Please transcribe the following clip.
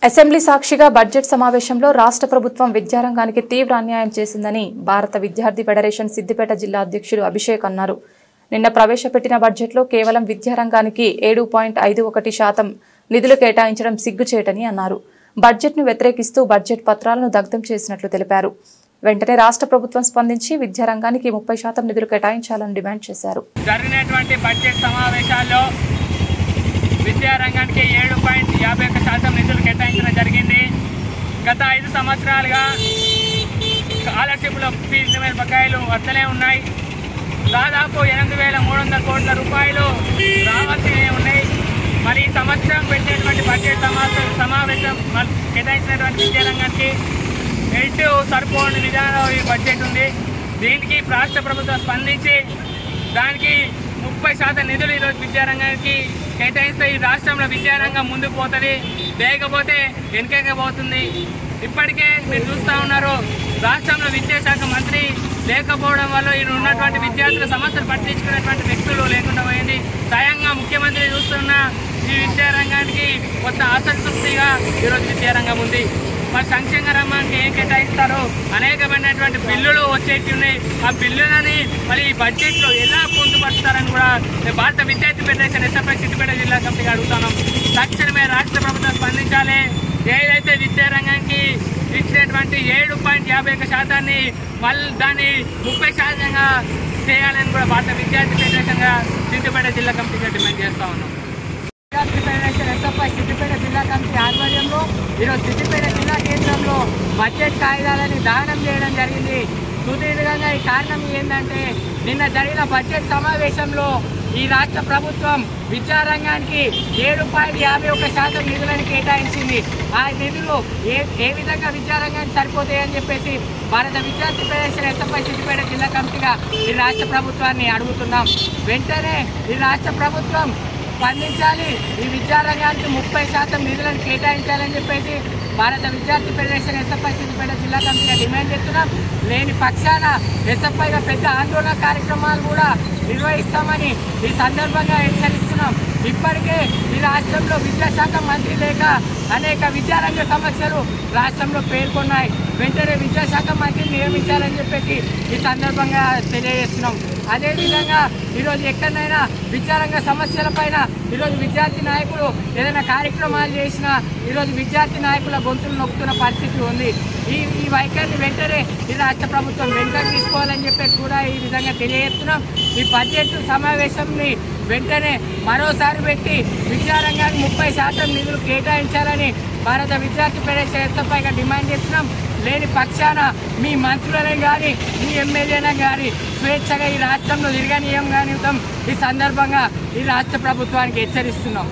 Assembly సాక్షిగా budget సమావేశంలో రాష్ట్ర ప్రభుత్వం విద్యారంగానికి తీవ్ర అన్యాయం చేసిందని భారత విద్యార్థి ఫెడరేషన్ సిద్దిపేట జిల్లా అధ్యక్షుడు అభిషేక్ అన్నారు. నిన్న ప్రవేశపెట్టిన బడ్జెట్లో కేవలం విద్యారంగానికి 7.51% నిధులు కేటాయించడం సిగ్గుచేటని అన్నారు. బడ్జెట్ను వ్యతిరేకిస్తూ బడ్జెట్ పత్రాలను దగ్ధం చేసినట్లు తెలిపారు. వెంటనే రాష్ట్ర ప్రభుత్వం స్పందించి విద్యారంగానికి 30% నిధులు కేటాయించాలని డిమాండ్ చేశారు. జరిగినటువంటి బడ్జెట్ సమావేశాల్లో విద్యారంగానికి 7.51% నిధులు కేటాయించడం జరిగింది. గత 5 సంవత్సరాలుగా స్కాలర్షిప్లో ఫీజు బకాయిలు వస్తూనే ఉన్నాయి. దాదాపు 8,300 కోట్ల రూపాయలు రావాల్సినవి ఉన్నాయి. మరి ఈ సంవత్సరం పెట్టినటువంటి బడ్జెట్ సమావేశం కేటాయించినటువంటి విద్యారంగానికి ఎటు సరిపోని విధానంలో ఈ బడ్జెట్ ఉంది. దీనికి రాష్ట్ర ప్రభుత్వం స్పందించి దానికి 30% నిధులు ఈరోజు విద్యారంగానికి కేటాయిస్తే ఈ రాష్ట్రంలో విద్యారంగం ముందుకు పోతుంది, లేకపోతే వెనుకకపోతుంది. ఇప్పటికే మీరు చూస్తూ ఉన్నారు, రాష్ట్రంలో విద్యాశాఖ మంత్రి లేకపోవడం వల్ల ఈ ఉన్నటువంటి విద్యార్థుల సమస్యలు పట్టించుకునేటువంటి వ్యక్తులు లేకుండా పోయింది. స్వయంగా ముఖ్యమంత్రి చూస్తున్న ఈ విద్యారంగానికి కొత్త అసంతృప్తిగా ఈరోజు విద్యారంగం ఉంది. మరి సంక్షేమ రంగానికి ఏం కేటాయిస్తారో అనేకమైనటువంటి బిల్లులు వచ్చేటి ఉన్నాయి. ఆ బిల్లులని మరి ఈ బడ్జెట్లో ఎలా పొందుపరుస్తారని కూడా భారత విద్యార్థి ఫెడరేషన్ ఎస్ఎఫ్ఐ సిద్దిపేట జిల్లా కమిటీగా అడుగుతున్నాం. తక్షణమే రాష్ట్ర ప్రభుత్వం స్పందించాలి. ఏదైతే విద్యారంగానికి ఇచ్చినటువంటి 7.51% మళ్ళీ దాన్ని 30%గా చేయాలని కూడా భారత విద్యార్థి ఫెడరేషన్గా సిద్దిపేట జిల్లా కమిటీగా డిమాండ్ చేస్తా ఉన్నాం. విద్యార్థి ఫెడరేషన్ ఎస్ఎఫ్ఐ సిద్దిపేట జిల్లా కమిటీ ఆధ్వర్యంలో ఈరోజు సిద్దిపేట జిల్లా కేంద్రంలో బడ్జెట్ కాగితాలని దహనం చేయడం జరిగింది. సుదీర్ఘంగా ఈ కారణం ఏంటంటే నిన్న జరిగిన బడ్జెట్ సమావేశంలో ఈ రాష్ట్ర ప్రభుత్వం విద్యారంగానికి 7.51% నిధులను కేటాయించింది. ఆ నిధులు ఏ విధంగా విద్యారంగానికి సరిపోతాయని చెప్పేసి భారత విద్యార్థి ఫెడరేషన్ ఎస్ఎఫ్ఐ సిద్దిపేట జిల్లా కమిటీగా ఈ రాష్ట్ర ప్రభుత్వాన్ని అడుగుతున్నాం. వెంటనే ఈ రాష్ట్ర ప్రభుత్వం స్పందించాలి. ఈ విద్యారంగానికి 30% నిధులను కేటాయించాలని చెప్పేసి భారత విద్యార్థి ఫెడరేషన్ ఎస్ఎఫ్ఐ సిద్దిపేట జిల్లా కమిటీగా డిమాండ్ చేస్తున్నాం. లేని పక్షాన ఎస్ఎఫ్ఐగా పెద్ద ఆందోళన కార్యక్రమాలు కూడా నిర్వహిస్తామని ఈ సందర్భంగా హెచ్చరిస్తున్నాం. ఇప్పటికే ఈ రాష్ట్రంలో విద్యాశాఖ మంత్రి లేక అనేక విద్యారంగ సమస్యలు రాష్ట్రంలో పేర్కొన్నాయి. వెంటనే విద్యాశాఖ మంత్రిని నియమించాలని చెప్పేసి ఈ సందర్భంగా తెలియజేస్తున్నాం. అదేవిధంగా ఈరోజు ఎక్కడైనా విద్యారంగ సమస్యలపైన ఈరోజు విద్యార్థి నాయకులు ఏదైనా కార్యక్రమాలు చేసినా ఈరోజు విద్యార్థి నాయకుల గొంతులు నొక్కుతున్న పరిస్థితి ఉంది. ఈ వైఖరిని వెంటనే ఈ రాష్ట్ర ప్రభుత్వం వెంటనే తీసుకోవాలని చెప్పేసి కూడా ఈ విధంగా తెలియజేస్తున్నాం. ఈ బడ్జెట్ సమావేశంని వెంటనే మరోసారి పెట్టి విద్యారంగానికి 30% నిధులు కేటాయించాలని భారత విద్యార్థి ఫెడరేషన్ ఎస్ఎఫ్ఐగా డిమాండ్ చేస్తున్నాం. లేని పక్షాన మీ మంత్రులనే కానీ మీ ఎమ్మెల్యేనే కానీ స్వేచ్ఛగా ఈ రాష్ట్రంలో తిరగనీయం కానీ ఈ సందర్భంగా ఈ రాష్ట్ర ప్రభుత్వానికి హెచ్చరిస్తున్నాం.